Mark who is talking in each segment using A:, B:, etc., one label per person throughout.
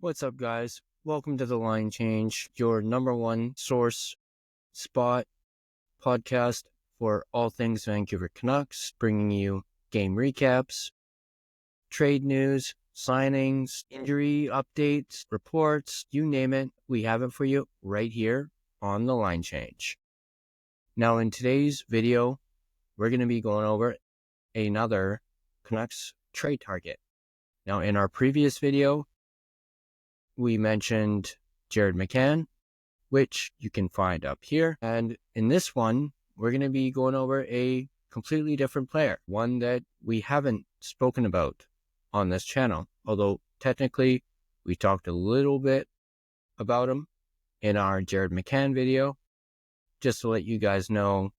A: What's up, guys? Welcome to The Line Change, your number one source, spot, podcast for all things Vancouver Canucks, bringing you game recaps, trade news, signings, injury updates, reports, you name it. We have it for you right here on The Line Change. Now, in today's video, we're going to be going over another Canucks trade target. Now, in our previous video, we mentioned Jared McCann, which you can find up here. And in this one, we're going to be going over a completely different player, one that we haven't spoken about on this channel. Although technically, we talked a little bit about him in our Jared McCann video, just to let you guys know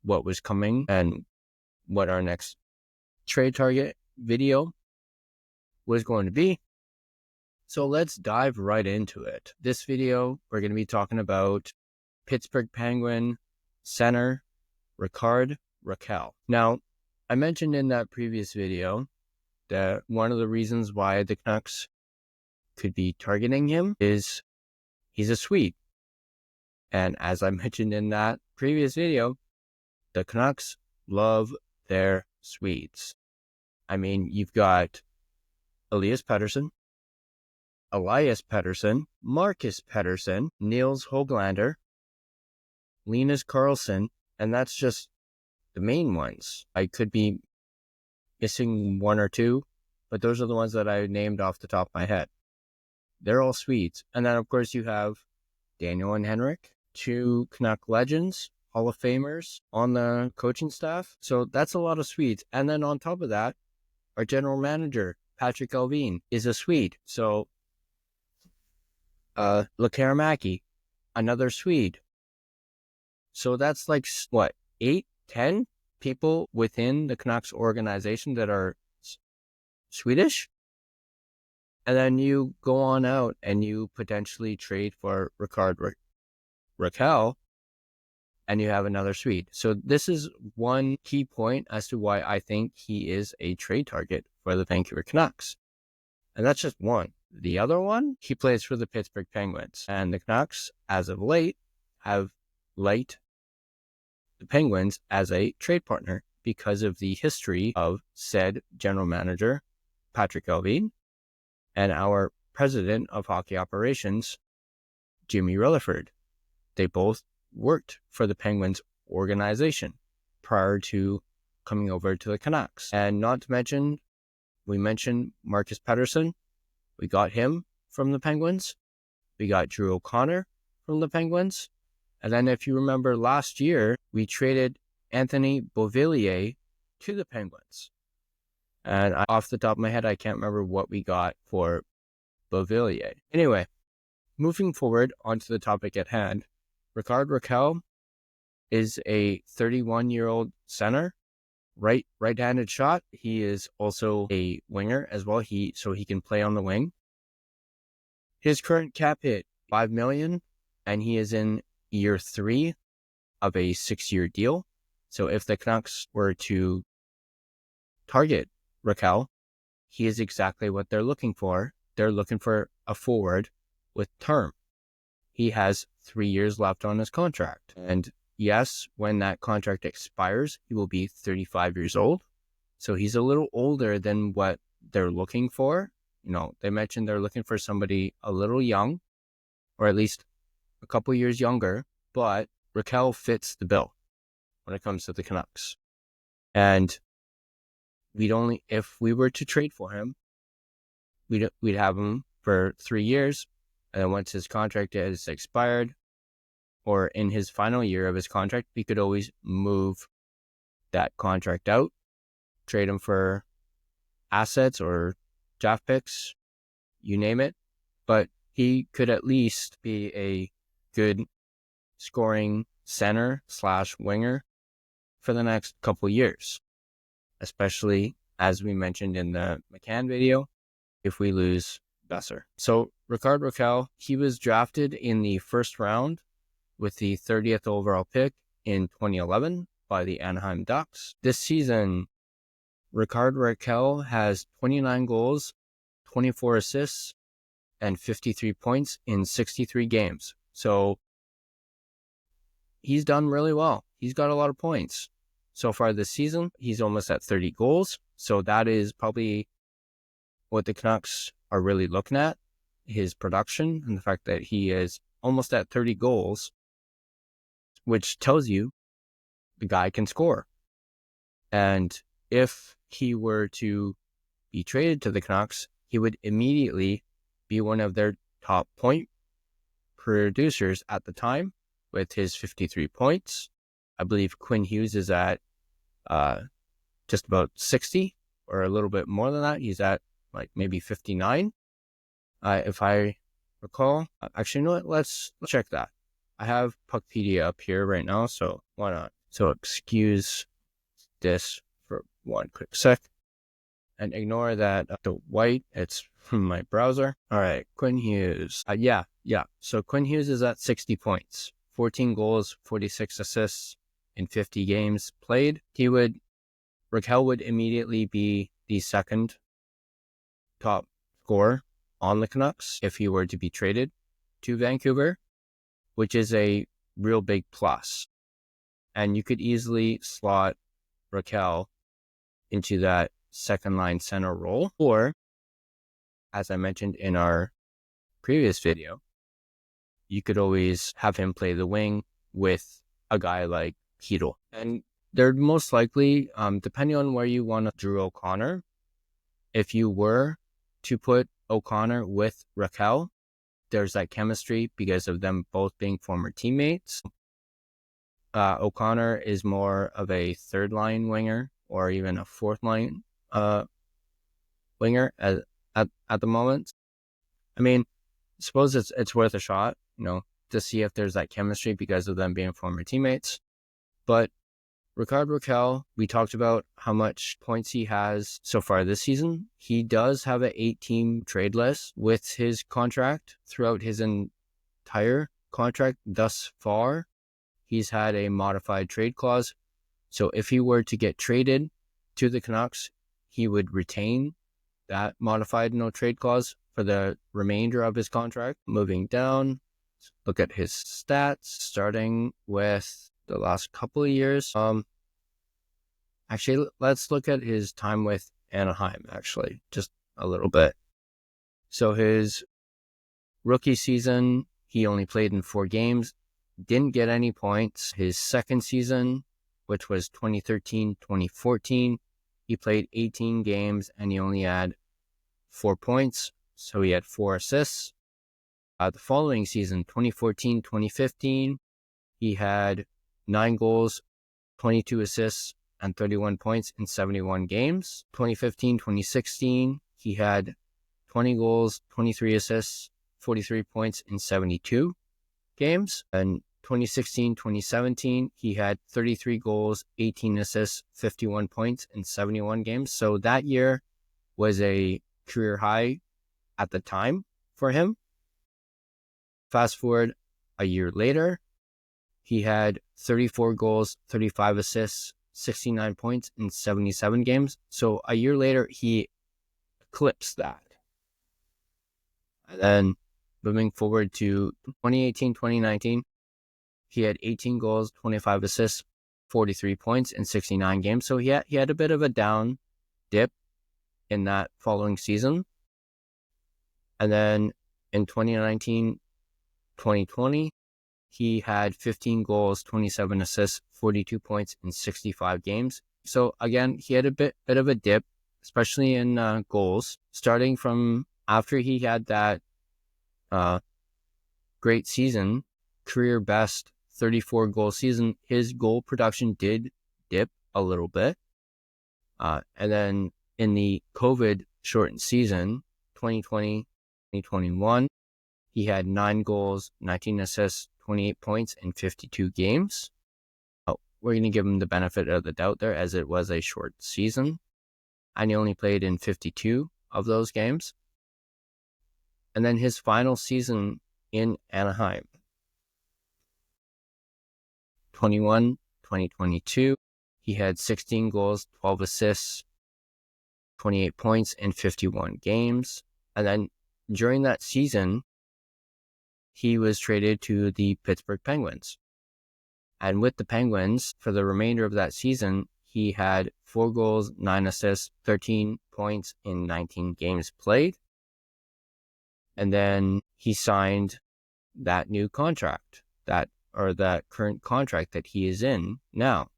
A: what was coming and what our next trade target video was going to be. So let's dive right into it. This video, we're going to be talking about Pittsburgh Penguin center Rickard Rakell. Now, I mentioned in that previous video that one of the reasons why the Canucks could be targeting him is he's a Swede. And as I mentioned in that previous video, the Canucks love their Swedes. I mean, you've got Elias Pettersson, Marcus Pettersson, Nils Höglander, Linus Karlsson, and that's just the main ones. I could be missing one or two, but those are the ones that I named off the top of my head. They're all Swedes. And then, of course, you have Daniel and Henrik, two Canuck legends, Hall of Famers on the coaching staff. So that's a lot of Swedes. And then on top of that, our general manager, Patrick Alvin, is a Swede. So Lekaramäki, another Swede. So that's like, what, 8, 10 people within the Canucks organization that are Swedish? And then you go on out and you potentially trade for Rickard Rakell, and you have another Swede. So this is one key point as to why I think he is a trade target for the Vancouver Canucks. And that's just one. The other one, he plays for the Pittsburgh Penguins. And the Canucks, as of late, have liked the Penguins as a trade partner because of the history of said general manager, Patrick Alvin, and our president of hockey operations, Jimmy Rutherford. They both worked for the Penguins organization prior to coming over to the Canucks. And not to mention, we mentioned Marcus Pettersson. We got him from the Penguins. We got Drew O'Connor from the Penguins. And then if you remember last year, we traded Anthony Beauvillier to the Penguins. And off the top of my head, I can't remember what we got for Beauvillier. Anyway, moving forward onto the topic at hand, Rickard Rakell is a 31-year-old center, right-handed shot. He is also a winger as well, so he can play on the wing. His current cap hit, $5 million, and he is in year 3 of a 6-year deal. So if the Canucks were to target Rakell, he is exactly what they're looking for. They're looking for a forward with term. He has 3 years left on his contract. And yes, when that contract expires, he will be 35 years old. So he's a little older than what they're looking for. You know, they mentioned they're looking for somebody a little young, or at least a couple years younger, but Rakell fits the bill when it comes to the Canucks. And if we were to trade for him, we'd have him for 3 years. And then once his contract is expired, or in his final year of his contract, we could always move that contract out, trade him for assets or draft picks, you name it. But he could at least be a good scoring center / winger for the next couple years, especially as we mentioned in the McCann video, if we lose Besser. So Rickard Rakell, he was drafted in the first round with the 30th overall pick in 2011 by the Anaheim Ducks. This season, Rickard Rakell has 29 goals, 24 assists, and 53 points in 63 games. So he's done really well. He's got a lot of points. So far this season, he's almost at 30 goals. So that is probably what the Canucks are really looking at, his production and the fact that he is almost at 30 goals, which tells you the guy can score. And if he were to be traded to the Canucks, he would immediately be one of their top point producers at the time with his 53 points. I believe Quinn Hughes is at just about 60 or a little bit more than that. He's at like maybe 59, if I recall. Actually, you know what? Let's check that. I have Puckpedia up here right now, so why not? So excuse this for one quick sec and ignore that the white, it's from my browser. All right, Quinn Hughes. Yeah. So Quinn Hughes is at 60 points, 14 goals, 46 assists in 50 games played. Rakell would immediately be the second top scorer on the Canucks if he were to be traded to Vancouver, which is a real big plus. And you could easily slot Rakell into that second line center role, or as I mentioned in our previous video, you could always have him play the wing with a guy like Chytil. And they're most likely, depending on where you want to Drew O'Connor, if you were to put O'Connor with Rakell, there's that chemistry because of them both being former teammates. O'Connor is more of a third line winger or even a fourth line winger at the moment. I mean, I suppose it's worth a shot, to see if there's that chemistry because of them being former teammates. But Rickard Rakell, we talked about how much points he has so far this season. He does have an 8-team trade list with his contract throughout his entire contract thus far. He's had a modified trade clause. So if he were to get traded to the Canucks, he would retain that modified no trade clause for the remainder of his contract. Moving down, look at his stats, starting with the last couple of years. Actually, let's look at his time with Anaheim, actually, just a little bit. So his rookie season, he only played in 4 games, didn't get any points. His second season, which was 2013-2014, he played 18 games and he only had 4 points. So he had 4 assists. The following season, 2014-2015, he had 9 goals, 22 assists, and 31 points in 71 games. 2015-2016, he had 20 goals, 23 assists, 43 points in 72 games. And 2016-2017, he had 33 goals, 18 assists, 51 points in 71 games. So that year was a career high at the time for him. Fast forward a year later, he had 34 goals, 35 assists, 69 points in 77 games. So a year later, he eclipsed that. And then moving forward to 2018-2019, he had 18 goals, 25 assists, 43 points in 69 games. So he had a bit of a down dip in that following season. And then in 2019-2020, he had 15 goals, 27 assists, 42 points in 65 games. So again, he had a bit of a dip, especially in goals. Starting from after he had that great season, career best 34 goal season, his goal production did dip a little bit. And then in the COVID shortened season, 2020-2021, he had 9 goals, 19 assists, 28 points in 52 games. We're going to give him the benefit of the doubt there as it was a short season. And he only played in 52 of those games. And then his final season in Anaheim, 2021-2022, he had 16 goals, 12 assists, 28 points in 51 games. And then during that season, he was traded to the Pittsburgh Penguins. And with the Penguins, for the remainder of that season, he had 4 goals, 9 assists, 13 points in 19 games played. And then he signed that new contract, that current contract that he is in now.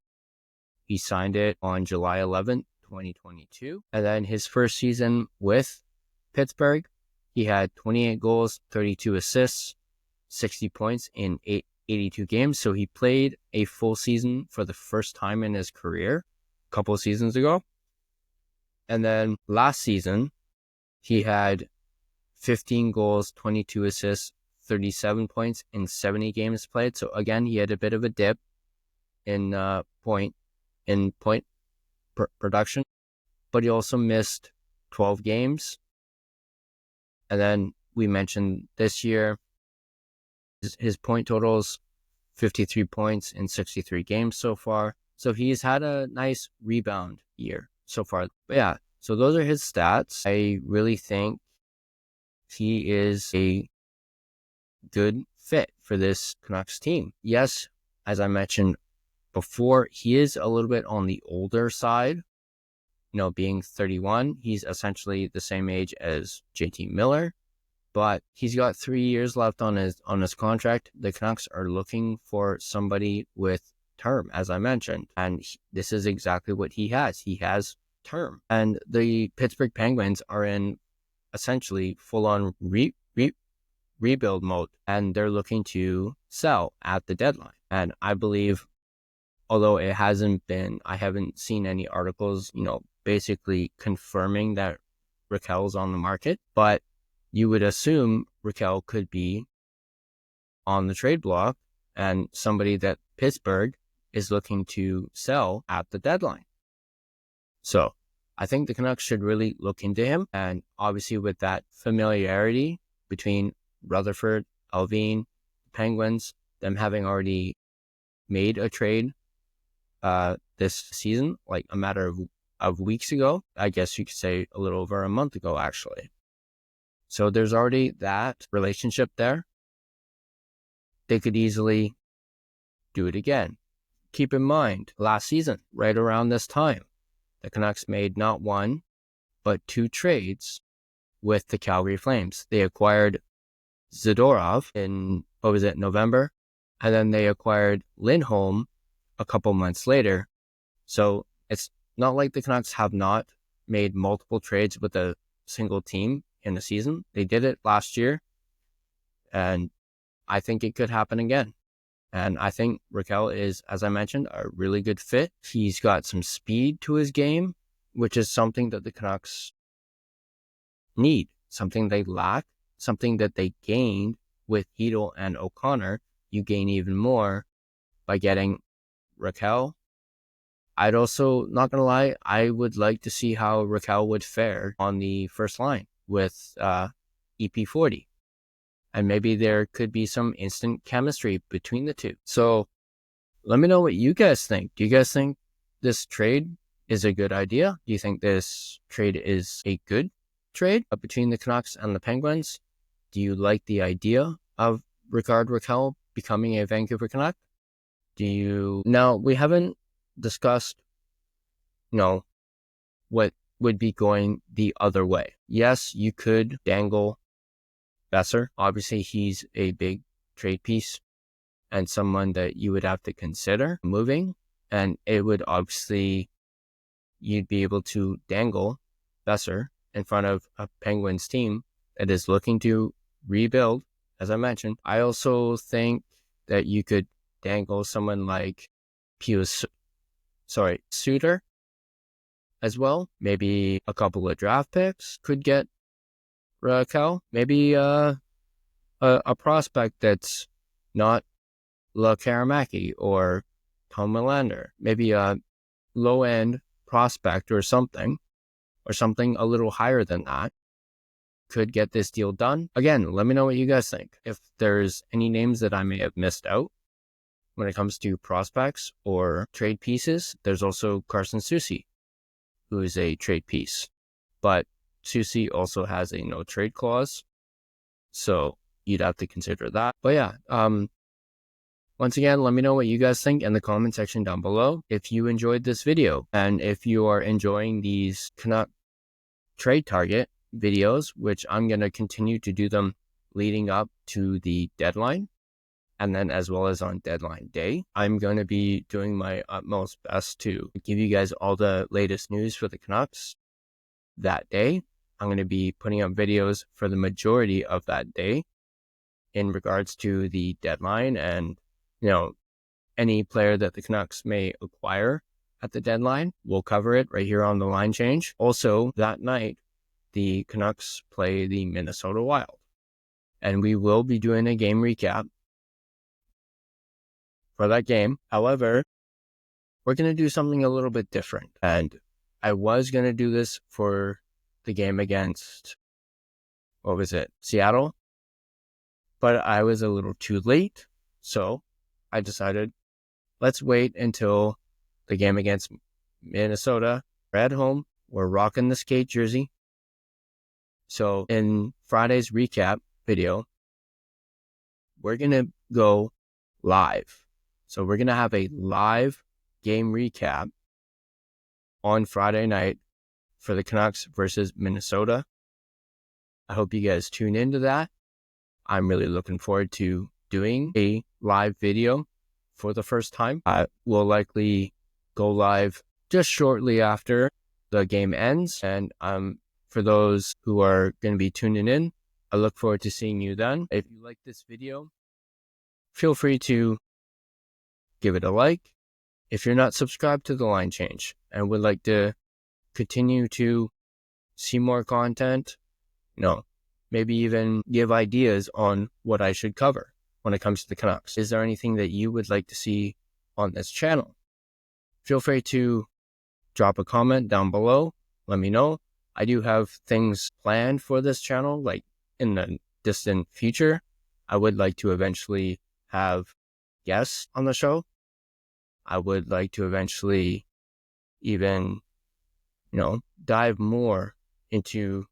A: He signed it on July 11th, 2022. And then his first season with Pittsburgh, he had 28 goals, 32 assists, 60 points in 82 games. So he played a full season for the first time in his career a couple of seasons ago. And then last season, he had 15 goals, 22 assists, 37 points in 70 games played. So again, he had a bit of a dip in point production, but he also missed 12 games. And then we mentioned this year, his point totals, 53 points in 63 games so far. So he's had a nice rebound year so far. But yeah, so those are his stats. I really think he is a good fit for this Canucks team. Yes, as I mentioned before, he is a little bit on the older side. Being 31, he's essentially the same age as JT Miller, but he's got 3 years left on his contract. The Canucks are looking for somebody with term, as I mentioned, and this is exactly what he has. He has term, and the Pittsburgh Penguins are in essentially full-on rebuild mode, and they're looking to sell at the deadline. And I believe, although I haven't seen any articles, basically confirming that Rakell's on the market, but you would assume Rakell could be on the trade block and somebody that Pittsburgh is looking to sell at the deadline. So I think the Canucks should really look into him. And obviously with that familiarity between Rutherford, Alvin, Penguins, them having already made a trade this season, like a matter of weeks ago, I guess you could say a little over a month ago, actually. So there's already that relationship there. They could easily do it again. Keep in mind, last season, right around this time, the Canucks made not one, but 2 trades with the Calgary Flames. They acquired Zadorov in, November? And then they acquired Lindholm a couple months later. So it's not like the Canucks have not made multiple trades with a single team in a season. They did it last year, and I think it could happen again. And I think Rakell is, as I mentioned, a really good fit. He's got some speed to his game, which is something that the Canucks need, something they lack, something that they gained with Hedel and O'Connor. You gain even more by getting Rakell. I'd also, not going to lie, I would like to see how Rakell would fare on the first line with EP40. And maybe there could be some instant chemistry between the two. So let me know what you guys think. Do you guys think this trade is a good idea? Do you think this trade is a good trade between the Canucks and the Penguins? Do you like the idea of Rickard Rakell becoming a Vancouver Canuck? Now, we haven't discussed, what would be going the other way. Yes, you could dangle Besser. Obviously, he's a big trade piece and someone that you would have to consider moving. And it would obviously, you'd be able to dangle Besser in front of a Penguins team that is looking to rebuild, as I mentioned. I also think that you could dangle someone like Suter as well. Maybe a couple of draft picks could get Rakell. Maybe a prospect that's not Lekaramaki or Tom Melander. Maybe a low-end prospect or something a little higher than that could get this deal done. Again, let me know what you guys think. If there's any names that I may have missed out when it comes to prospects or trade pieces, there's also Carson Soucy, who is a trade piece. But Soucy also has a no trade clause. So you'd have to consider that. But yeah, once again, let me know what you guys think in the comment section down below. If you enjoyed this video and if you are enjoying these Canuck trade target videos, which I'm going to continue to do them leading up to the deadline, and then as well as on deadline day, I'm going to be doing my utmost best to give you guys all the latest news for the Canucks that day. I'm going to be putting up videos for the majority of that day in regards to the deadline and, any player that the Canucks may acquire at the deadline. We'll cover it right here on the line change. Also, that night, the Canucks play the Minnesota Wild, and we will be doing a game recap for that game. However, we're going to do something a little bit different. And I was going to do this for the game against, Seattle? But I was a little too late. So I decided, let's wait until the game against Minnesota. We're at home. We're rocking the skate jersey. So in Friday's recap video, we're going to go live. So we're going to have a live game recap on Friday night for the Canucks versus Minnesota. I hope you guys tune into that. I'm really looking forward to doing a live video for the first time. I will likely go live just shortly after the game ends. And for those who are going to be tuning in, I look forward to seeing you then. If you like this video, feel free to give it a like. If you're not subscribed to the line change and would like to continue to see more content, maybe even give ideas on what I should cover when it comes to the Canucks. Is there anything that you would like to see on this channel? Feel free to drop a comment down below. Let me know. I do have things planned for this channel, like in the distant future. I would like to eventually have guests on the show. I would like to eventually even, dive more into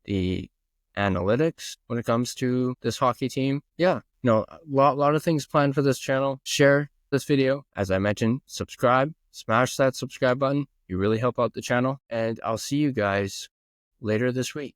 A: the analytics when it comes to this hockey team. Yeah, a lot of things planned for this channel. Share this video. As I mentioned, subscribe, smash that subscribe button. You really help out the channel. And I'll see you guys later this week.